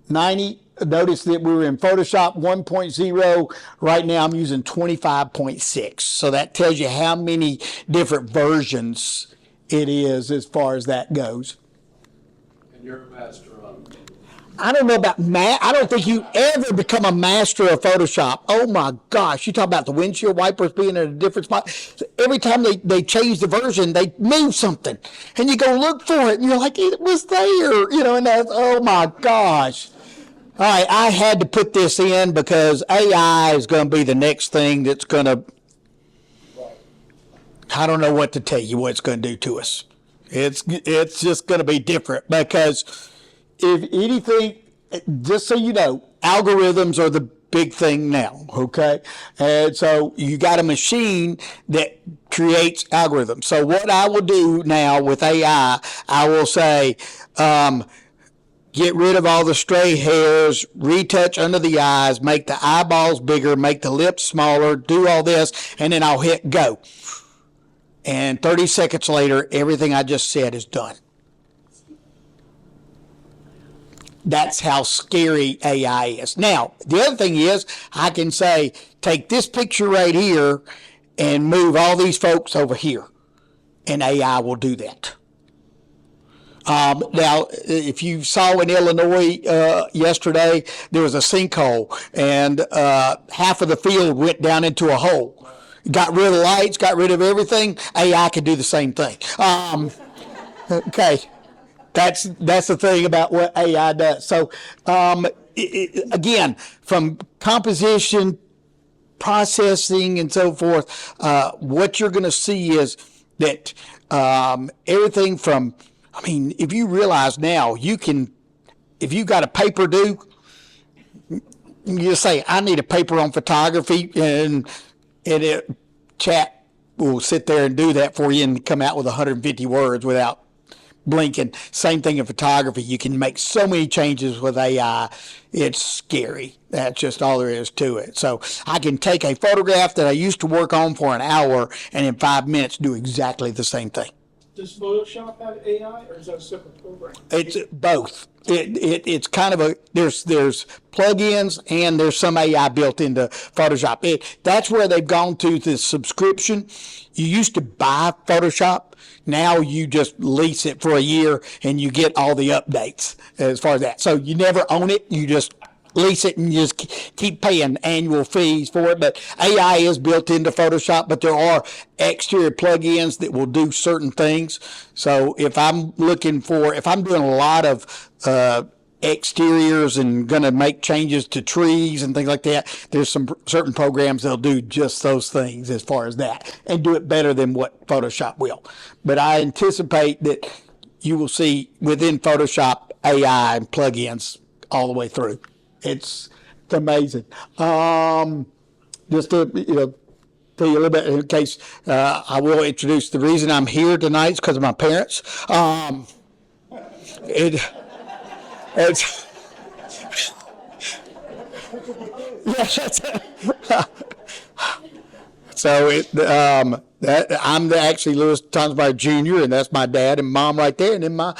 90. Notice that we were in Photoshop 1.0. Right now I'm using 25.6. So that tells you how many different versions it is as far as that goes. And you're a master on it. I don't know about I don't think you ever become a master of Photoshop. Oh my gosh, you talk about the windshield wipers being in a different spot. So every time they change the version, they move something. And you go look for it, and you're like, it was there. And that's, oh my gosh. All right, I had to put this in because AI is going to be the next thing that's going to, I don't know what to tell you what it's going to do to us. It's just going to be different because if anything, just so you know, algorithms are the big thing now, okay? And so you got a machine that creates algorithms. So what I will do now with AI, I will say, get rid of all the stray hairs, retouch under the eyes, make the eyeballs bigger, make the lips smaller, do all this, and then I'll hit go. And 30 seconds later, everything I just said is done. That's how scary AI is. Now, the other thing is, I can say, take this picture right here and move all these folks over here, and AI will do that. Now, if you saw in Illinois yesterday, there was a sinkhole, and half of the field went down into a hole. Got rid of the lights, got rid of everything. AI can do the same thing. Okay. That's the thing about what AI does. So, again, from composition, processing, and so forth, what you're going to see is that everything from, I mean, if you realize now, you can, if you got a paper due, you just say, I need a paper on photography, and chat will sit there and do that for you and come out with 150 words without blinking. Same thing in photography. You can make so many changes with AI. It's scary. That's just all there is to it. So I can take a photograph that I used to work on for an hour and in 5 minutes do exactly the same thing. Does Photoshop have AI, or is that a separate program? It's both. It's kind of a, there's plugins and there's some AI built into Photoshop. That's where they've gone to the subscription. You used to buy Photoshop. Now you just lease it for a year and you get all the updates as far as that. So you never own it. You just lease it and you just keep paying annual fees for it. But AI is built into Photoshop, but there are exterior plugins that will do certain things. So if I'm doing a lot of exteriors and going to make changes to trees and things like that, there's some certain programs that'll do just those things as far as that and do it better than what Photoshop will. But I anticipate that you will see within Photoshop AI and plugins all the way through. It's amazing. Just to tell you a little bit in case I will introduce the reason I'm here tonight is because of my parents. It's so I'm actually Louis Tonsmeire Jr. and that's my dad and mom right there, and then my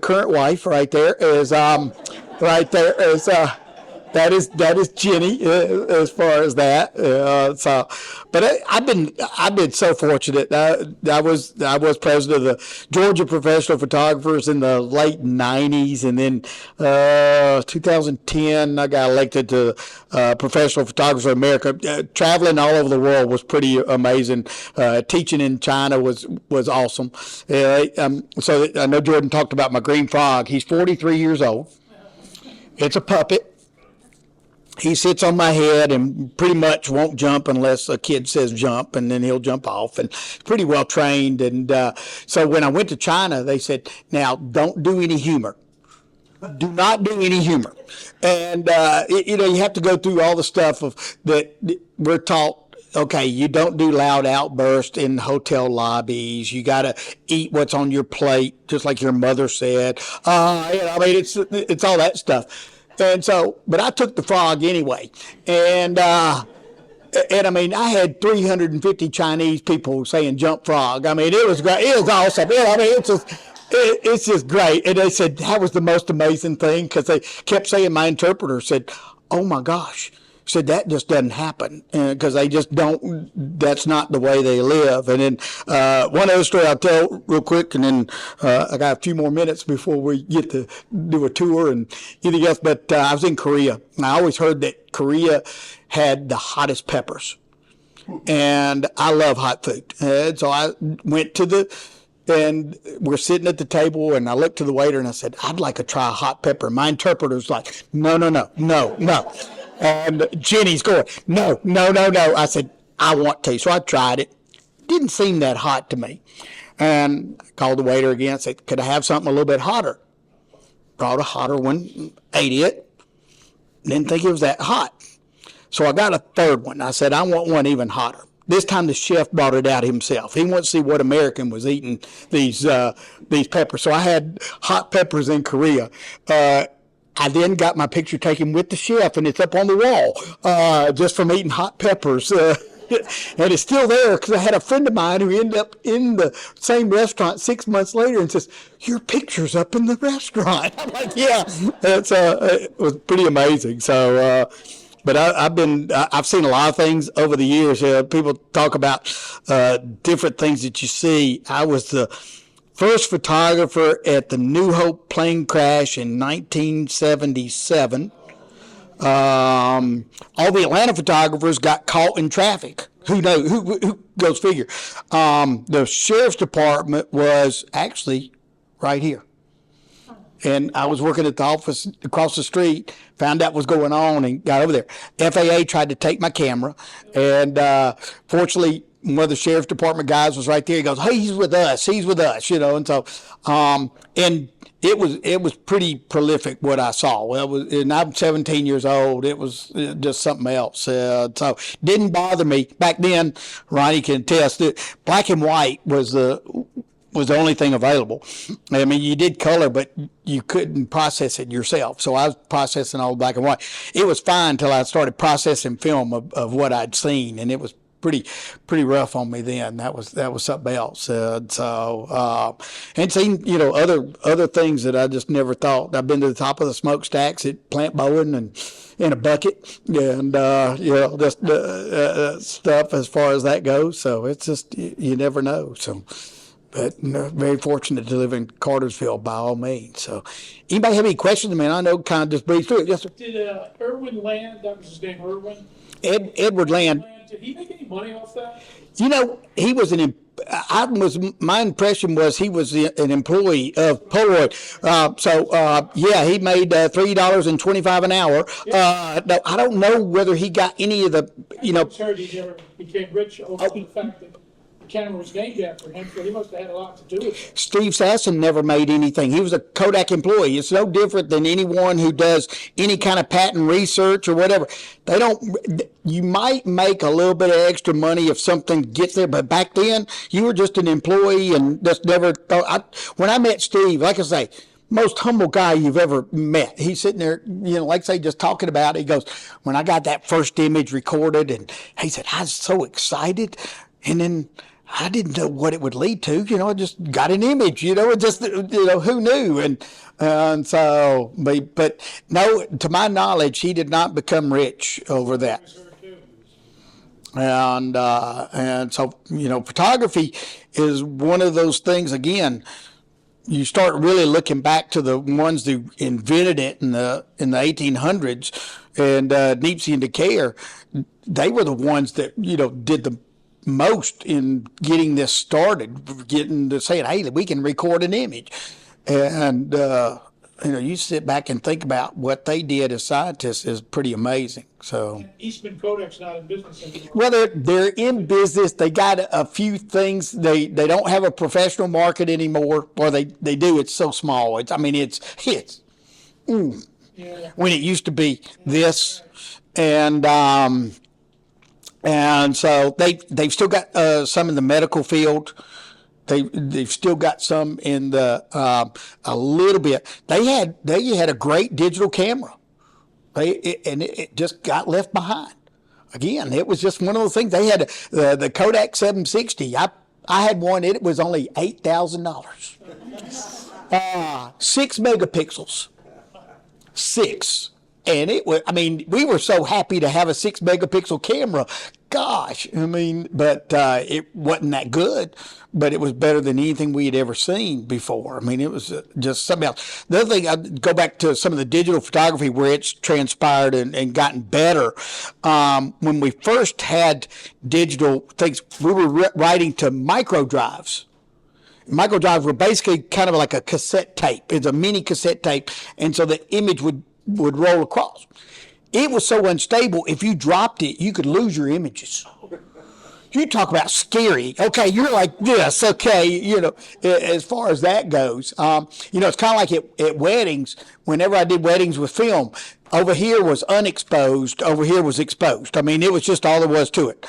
current wife right there is that is Jenny as far as that. But I've been so fortunate. I was president of the Georgia Professional Photographers in the late '90s, and then 2010 I got elected to Professional Photographers of America. Traveling all over the world was pretty amazing. Teaching in China was awesome. So I know Jordan talked about my green frog. He's 43 years old. It's a puppet. He sits on my head and pretty much won't jump unless a kid says jump, and then he'll jump off, and pretty well trained. And so when I went to China, they said, now don't do any humor. Do not do any humor. And, you have to go through all the stuff that we're taught. Okay, you don't do loud outbursts in hotel lobbies. You got to eat what's on your plate, just like your mother said. It's all that stuff. And so, but I took the frog anyway. And I had 350 Chinese people saying jump frog. It was great. It was awesome. It's just great. And they said that was the most amazing thing because they kept saying, my interpreter said, oh my gosh. Said that just doesn't happen because they just don't, that's not the way they live. And then one other story I'll tell real quick, and then I got a few more minutes before we get to do a tour and anything else. But I was in Korea, and I always heard that Korea had the hottest peppers. And I love hot food. And so I went and we're sitting at the table, and I looked to the waiter and I said, I'd like to try a hot pepper. My interpreter's like, no. And Jenny's going, no. I said, I want to. So I tried it. Didn't seem that hot to me. And I called the waiter again, said, could I have something a little bit hotter? Brought a hotter one, ate it. Didn't think it was that hot. So I got a third one. I said, I want one even hotter. This time the chef brought it out himself. He wanted to see what American was eating these peppers. So I had hot peppers in Korea. I then got my picture taken with the chef, and it's up on the wall, just from eating hot peppers. And it's still there because I had a friend of mine who ended up in the same restaurant 6 months later and says, "Your picture's up in the restaurant." I'm like, "Yeah." It was pretty amazing. So, but I've seen a lot of things over the years. People talk about different things that you see. I was the first photographer at the New Hope plane crash in 1977. All the Atlanta photographers got caught in traffic. Who knows? Who goes figure? The sheriff's department was actually right here. And I was working at the office across the street, found out what was going on, and got over there. FAA tried to take my camera, and fortunately, one of the sheriff's department guys was right there. He goes, "Hey, he's with us, and so, and it was pretty prolific what I saw. Well, and I'm 17 years old. It was just something else. So didn't bother me back then. Ronnie can attest that black and white was the only thing available. I mean, you did color, but you couldn't process it yourself. So I was processing all black and white. It was fine until I started processing film of what I'd seen, and it was pretty rough on me then. That was something else. And seen other things that I just never thought. I've been to the top of the smokestacks at Plant Bowen and in a bucket, and just stuff as far as that goes. So it's just you never know. So. But very fortunate to live in Cartersville by all means. So, anybody have any questions? I mean, I know kind of just breeze through it. Yes, sir. Did Irwin Land, that was his name, Irwin? Edward Land. Did he make any money off that? He was my impression was he was an employee of Polaroid. He made $3.25 an hour. No, I don't know whether he got any of the, I heard he never became rich over the fact that the camera was named after him, so he must have had a lot to do with it. Steve Sasson never made anything. He was a Kodak employee. It's no different than anyone who does any kind of patent research or whatever. You might make a little bit of extra money if something gets there, but back then you were just an employee and just never thought. When I met Steve, like I say, most humble guy you've ever met. He's sitting there, like I say, just talking about it. He goes, when I got that first image recorded, and he said, I was so excited. And then I didn't know what it would lead to. I just got an image, who knew? And so, but no, to my knowledge, he did not become rich over that. And so, photography is one of those things, again, you start really looking back to the ones who invented it in the 1800s, and Niepce and Decatur, they were the ones that, did the most in getting this started, getting to saying, hey, we can record an image. And, you sit back and think about what they did as scientists is pretty amazing. So And Eastman Kodak's not in business anymore. well, they're in business. They got a few things. They don't have a professional market anymore, or they do. It's so small. It's when it used to be this, and so they've still got some in the medical field. They've still got some in the a little bit. They had a great digital camera, it just got left behind. Again, it was just one of those things. They had the Kodak 760. I had one. It was only $8,000. 6 megapixels. 6. And it was, we were so happy to have a 6 megapixel camera. Gosh, but it wasn't that good, but it was better than anything we had ever seen before. It was just something else. The other thing, I'd go back to some of the digital photography where it's transpired and gotten better. When we first had digital things, we were writing to micro drives. Micro drives were basically kind of like a cassette tape. It's a mini cassette tape, and so the image would roll across. It was so unstable, if you dropped it, you could lose your images. You talk about scary. Okay, you're like this. Okay, as far as that goes, it's kind of like at weddings. Whenever I did weddings with film, over here was unexposed, over here was exposed. It was just all there was to it.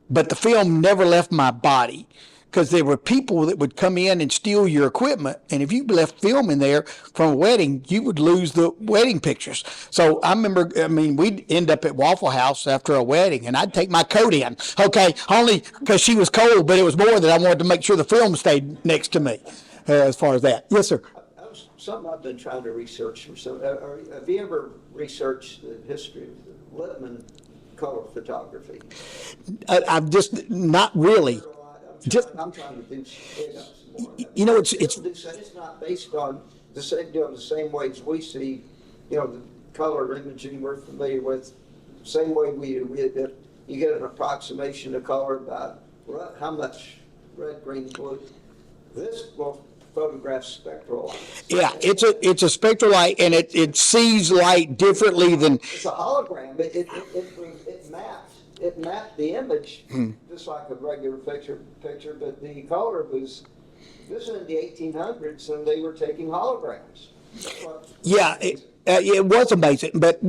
But the film never left my body. because there were people that would come in and steal your equipment. And if you left film in there from a wedding, you would lose the wedding pictures. So I remember, we'd end up at Waffle House after a wedding, and I'd take my coat in, okay, only because she was cold, but it was more that I wanted to make sure the film stayed next to me as far as that. Yes, sir. Something I've been trying to research for some. Have you ever researched the history of Littman color photography? I've just not really. I'm trying to do some more. You know, it's not based on doing the same ways we see. The color imaging we're familiar with. Same way you get an approximation of color by how much red, green, blue. This will photograph spectral light. Yeah, it's a spectral light, and it sees light differently than. It's a hologram. It mapped the image just like a regular picture, but the color was. This is in the 1800s, and they were taking holograms. Yeah, it was amazing, but.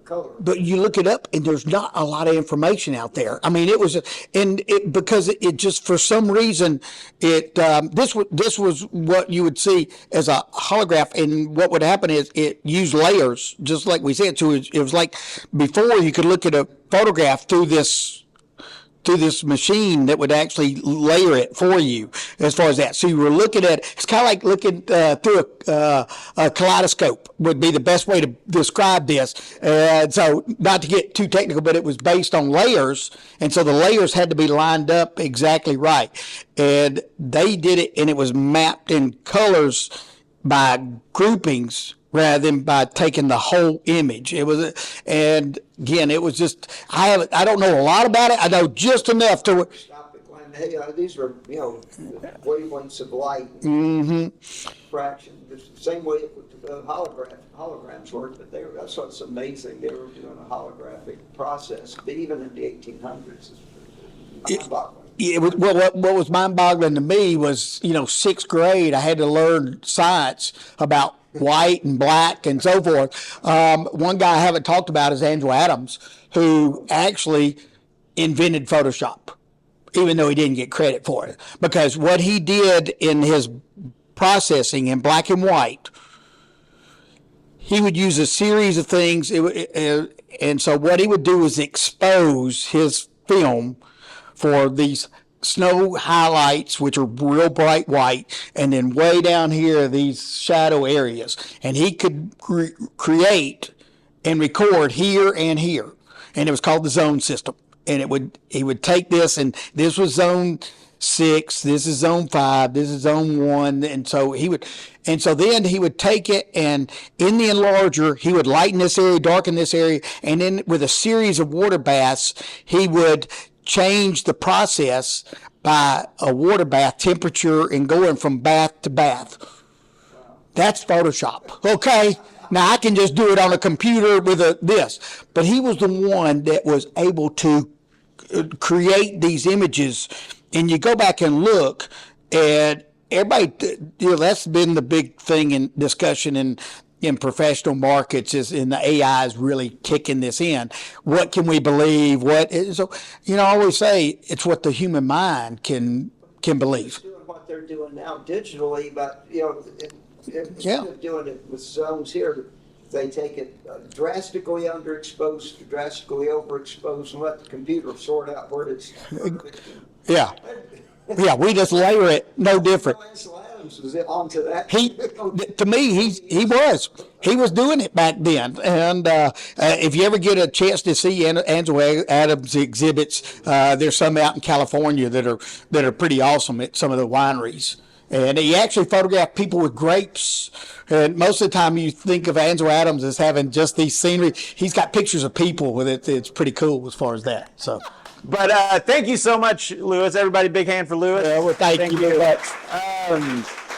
Color. But you look it up, and there's not a lot of information out there. It was, because it just for some reason this was what you would see as a holograph, and what would happen is it used layers, just like we said. So it was like before you could look at a photograph through this machine that would actually layer it for you as far as that. So you were looking at, it's kind of like looking through a kaleidoscope would be the best way to describe this. And so not to get too technical, but it was based on layers. And so the layers had to be lined up exactly right. And they did it, and it was mapped in colors by groupings rather than by taking the whole image. It was, and again, it was just, I don't know a lot about it. I know just enough to. Hey, these are wavelengths of light, fraction. It's the same way holograms work, but that's what's amazing. They were doing a holographic process, but even in the 1800s. What was mind-boggling to me was, sixth grade, I had to learn science about white and black and so forth. One guy I haven't talked about is Andrew Adams, who actually invented Photoshop, even though he didn't get credit for it. Because what he did in his processing in black and white, he would use a series of things, and so what he would do is expose his film for these snow highlights, which are real bright white, and then way down here these shadow areas, and he could create and record here and here, and it was called the zone system. And he would take this, and this was zone 6, this is zone 5, this is zone 1, and so then he would take it, and in the enlarger he would lighten this area, darken this area, and then with a series of water baths he would change the process by a water bath temperature and going from bath to bath. That's Photoshop. Okay. Now I can just do it on a computer with this, but he was the one that was able to create these images. And you go back and look, and everybody, that's been the big thing in discussion in professional markets, is in the AI is really kicking this in. What can we believe? So I always say it's what the human mind can believe. Doing what they're doing now digitally, but instead of doing it with zones here, they take it drastically underexposed, drastically overexposed, and let the computer sort out where it's. Yeah. Yeah, we just layer it, no different. Adams was onto that. To me, he was doing it back then. And if you ever get a chance to see Andrew Adams exhibits, there's some out in California that are pretty awesome at some of the wineries. And he actually photographed people with grapes. And most of the time you think of Andrew Adams as having just these scenery. He's got pictures of people with it. It's pretty cool as far as that. So. But thank you so much, Louis. Everybody, big hand for Louis. Well, thank you very much.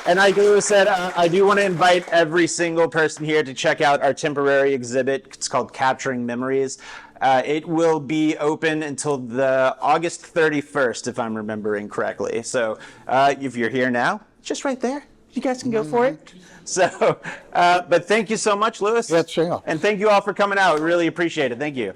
And like Louis said, I do want to invite every single person here to check out our temporary exhibit. It's called Capturing Memories. It will be open until the August 31st, if I'm remembering correctly. So if you're here now, just right there, you guys can go for it. So, but thank you so much, Louis. Yes, sure. And thank you all for coming out. We really appreciate it. Thank you.